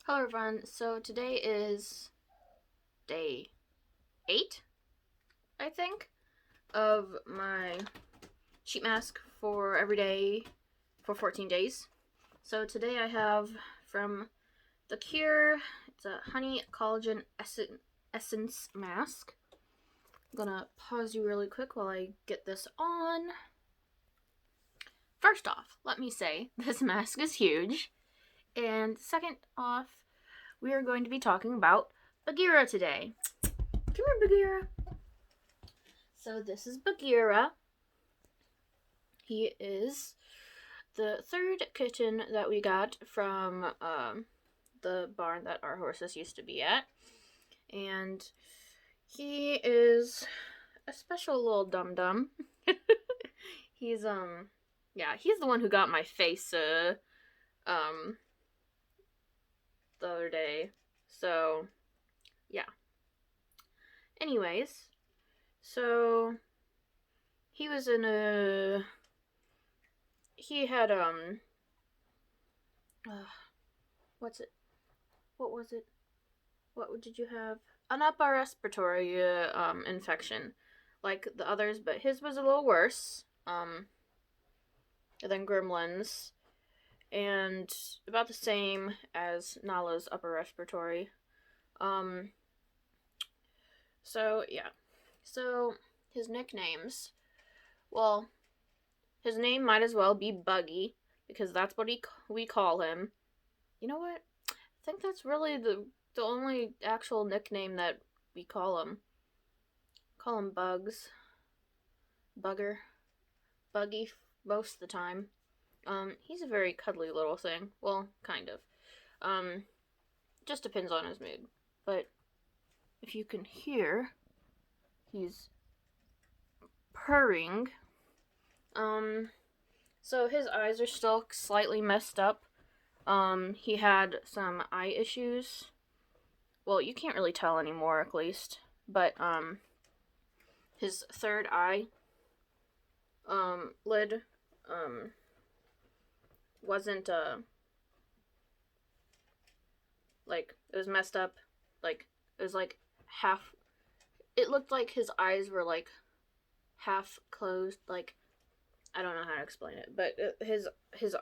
Hello everyone, so today is day 8, I think, of my sheet mask for every day for 14 days. So today I have from The Cure, it's a honey collagen essence mask. I'm gonna pause you really quick while I get this on. First off, let me say, this mask is huge. And second off, we are going to be talking about Bagheera today. Come here, Bagheera. So this is Bagheera. He is the third kitten that we got from the barn that our horses used to be at. And he is a special little dum-dum. He's, he's the one who got my face, the other day. So, yeah. Anyways, so he was in a... He had, what's it? What was it? What did you have? An upper respiratory, infection. Like the others, but his was a little worse, than Gremlin's. And about the same as Nala's upper respiratory. So, yeah. So, his nicknames. Well, his name might as well be Buggy, because that's what we call him. You know what? I think that's really the only actual nickname that we call him. Call him Bugs. Bugger. Buggy most of the time. He's a very cuddly little thing. Well, kind of. Just depends on his mood. But if you can hear, he's purring. So his eyes are still slightly messed up. He had some eye issues. Well, you can't really tell anymore, at least. But, his third eye, lid, wasn't, like, it was messed up. Like, it was, like, half, it looked like his eyes were, like, half closed, like, I don't know how to explain it, but his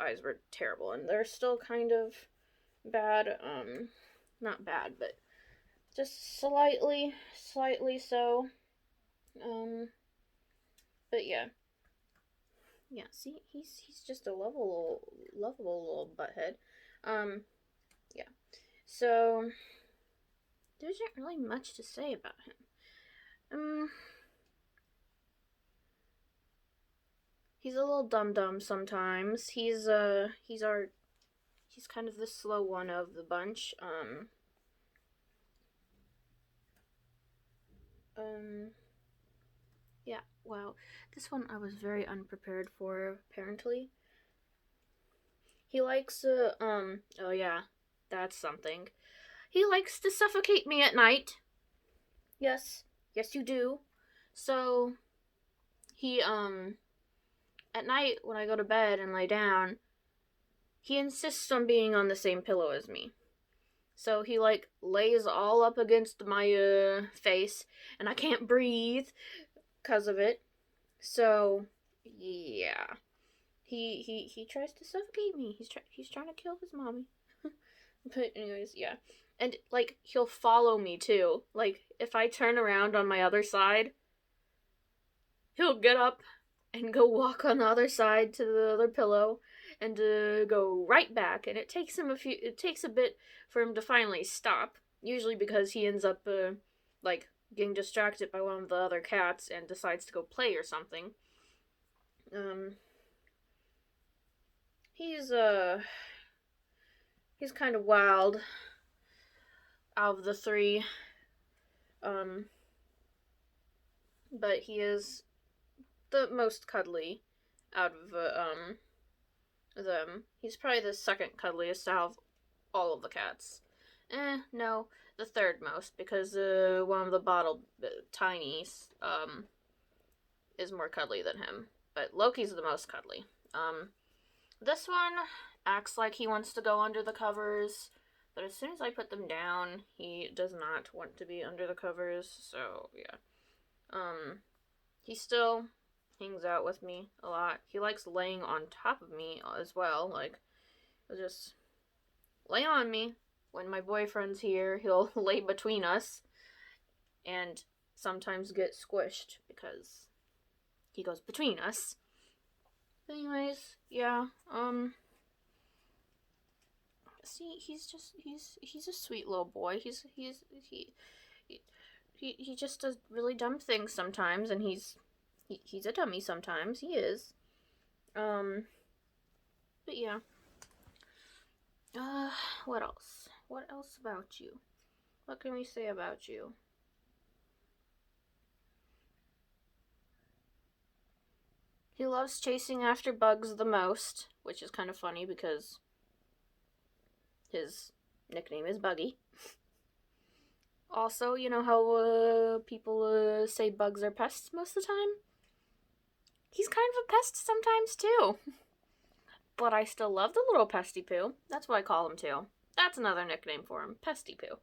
eyes were terrible, and they're still kind of bad, not bad, but just slightly so, but yeah. Yeah, see, he's just a lovable little butthead. Yeah. So there isn't really much to say about him. He's a little dum-dum sometimes. He's kind of the slow one of the bunch. Yeah, wow. This one I was very unprepared for, apparently. He likes, oh yeah, that's something. He likes to suffocate me at night. Yes, you do. So, he, at night when I go to bed and lay down, he insists on being on the same pillow as me. So he, like, lays all up against my, face, and I can't breathe because of it. So, yeah. He tries to suffocate me. He's trying to kill his mommy. But anyways, yeah. And, like, he'll follow me, too. Like, if I turn around on my other side, he'll get up and go walk on the other side to the other pillow and go right back. And it takes a bit for him to finally stop. Usually because he ends up, like, getting distracted by one of the other cats and decides to go play or something. He's kind of wild out of the three. But he is the most cuddly out of, them. He's probably the second cuddliest out of all of the cats. No, the third most, because, one of the bottle tinies, is more cuddly than him. But Loki's the most cuddly. This one acts like he wants to go under the covers. But as soon as I put them down, he does not want to be under the covers, so yeah. He still hangs out with me a lot. He likes laying on top of me as well. Like, he'll just lay on me. When my boyfriend's here, he'll lay between us and sometimes get squished because he goes between us. But anyways, yeah, see, he's a sweet little boy. He just does really dumb things sometimes, and he's a dummy sometimes. He is. But yeah. What else? What else about you? What can we say about you? He loves chasing after bugs the most, which is kind of funny because his nickname is Buggy. Also, you know how people say bugs are pests most of the time? He's kind of a pest sometimes too. But I still love the little pesty poo. That's what I call him too. That's another nickname for him, pesty poo.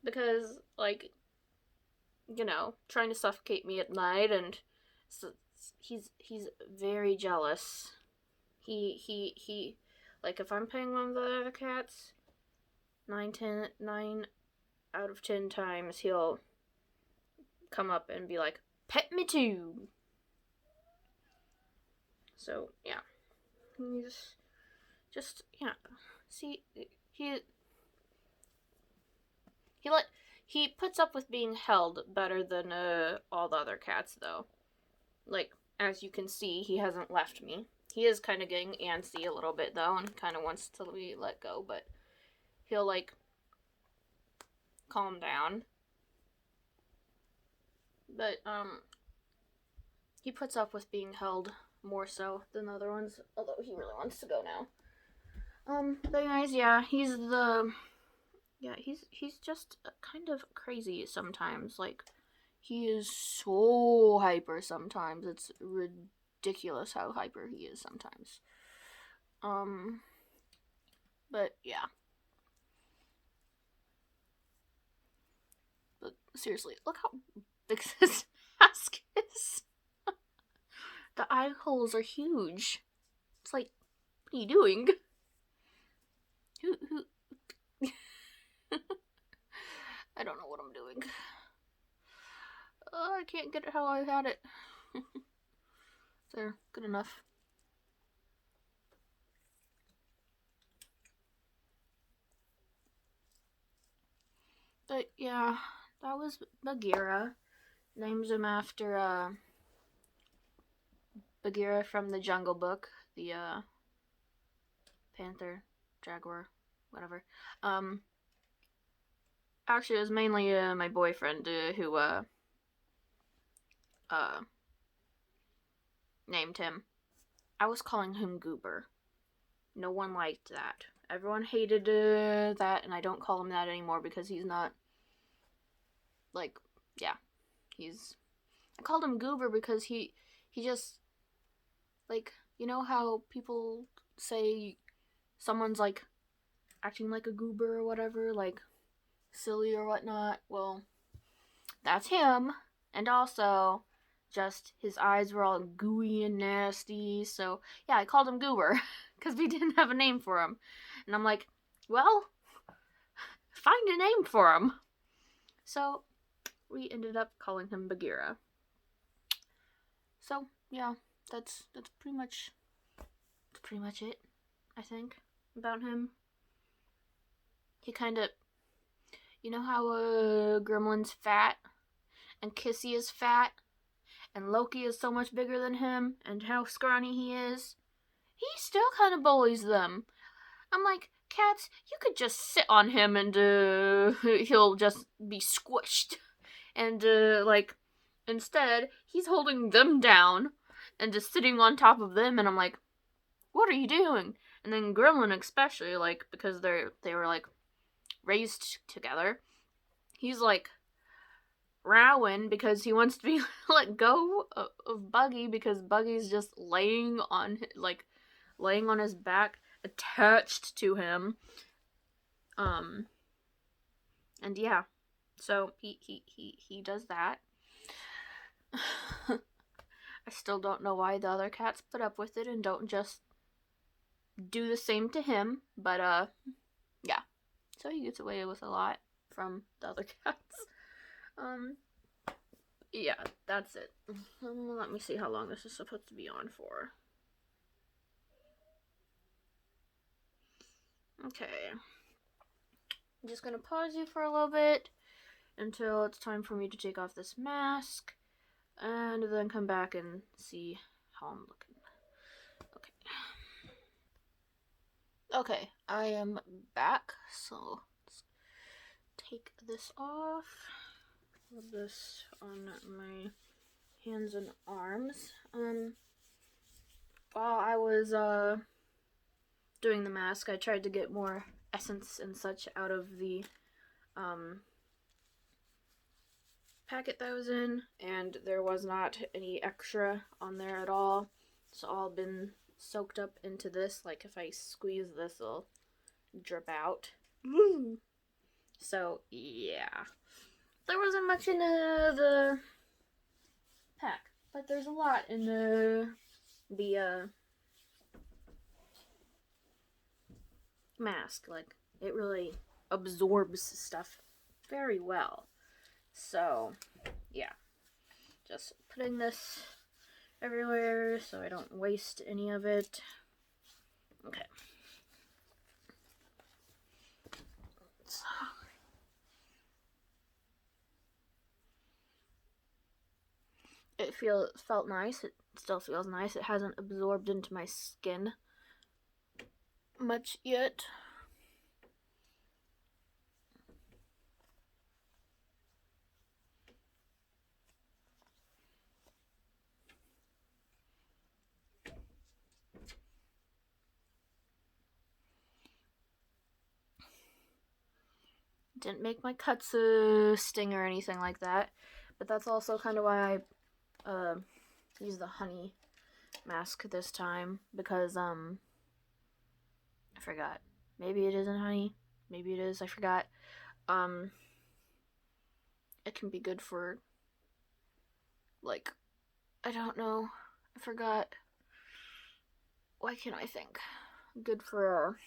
Because, like, you know, trying to suffocate me at night, and so he's very jealous. He like, if I'm playing one of the other cats, 9 out of 10 times he'll come up and be like, pet me too. So yeah, he's just, yeah. See, he puts up with being held better than all the other cats, though. Like, as you can see, he hasn't left me. He is kind of getting antsy a little bit, though, and kind of wants to be let go, but he'll, like, calm down. But, he puts up with being held more so than the other ones, although he really wants to go now. But anyways, yeah, he's just kind of crazy sometimes. Like, he is so hyper sometimes. It's ridiculous how hyper he is sometimes. But yeah. But seriously, look how big this mask is. The eye holes are huge. It's like, what are you doing? Who I don't know what I'm doing. I can't get it how I had it. There, good enough. But yeah, that was Bagheera. Names him after Bagheera from the Jungle Book, the panther, jaguar, whatever. Actually, it was mainly my boyfriend who named him. I was calling him Goober. No one liked that. Everyone hated that, and I don't call him that anymore because he's not, like, yeah, I called him Goober because he just, like, you know how people say someone's, like, acting like a goober or whatever, like, silly or whatnot? Well, that's him. And also, just his eyes were all gooey and nasty, so yeah, I called him Goober because we didn't have a name for him. And I'm like, well, find a name for him. So we ended up calling him Bagheera. So yeah, that's pretty much it, I think, about him. He kind of, you know how Gremlin's fat and Kissy is fat and Loki is so much bigger than him and how scrawny he is? He still kind of bullies them. I'm like, cats, you could just sit on him and he'll just be squished. And like, instead, he's holding them down and just sitting on top of them, and I'm like, what are you doing? And then Gremlin especially, like, because they were like raised together, he's like rowing because he wants to be let go of Buggy because Buggy's just laying on his back, attached to him. And yeah, so he does that. I still don't know why the other cats put up with it and don't just do the same to him, but yeah. So he gets away with a lot from the other cats. Yeah, that's it. Let me see how long this is supposed to be on for. Okay. I'm just gonna pause you for a little bit until it's time for me to take off this mask and then come back and see how I'm looking. Okay, I am back, so let's take this off. Rub this on my hands and arms. While I was doing the mask, I tried to get more essence and such out of the packet that I was in, and there was not any extra on there at all. It's all been soaked up into this. Like if I squeeze this, it'll drip out. So yeah, there wasn't much in the pack, but there's a lot in the mask. Like it really absorbs stuff very well. So yeah, just putting this everywhere so I don't waste any of it. Okay. So, it felt nice. It still feels nice. It hasn't absorbed into my skin much yet. Didn't make my cuts sting or anything like that, but that's also kind of why I use the honey mask this time, because I forgot. Maybe it isn't honey. Maybe it is. I forgot. It can be good for, like, I don't know. I forgot. Why can't I think? Good for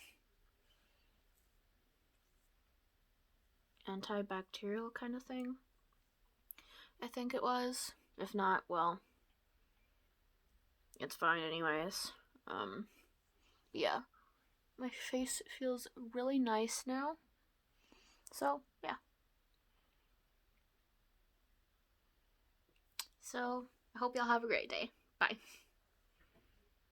antibacterial kind of thing. I think it was. If not, well, it's fine anyways. Yeah. My face feels really nice now. So, yeah. So, I hope y'all have a great day. Bye.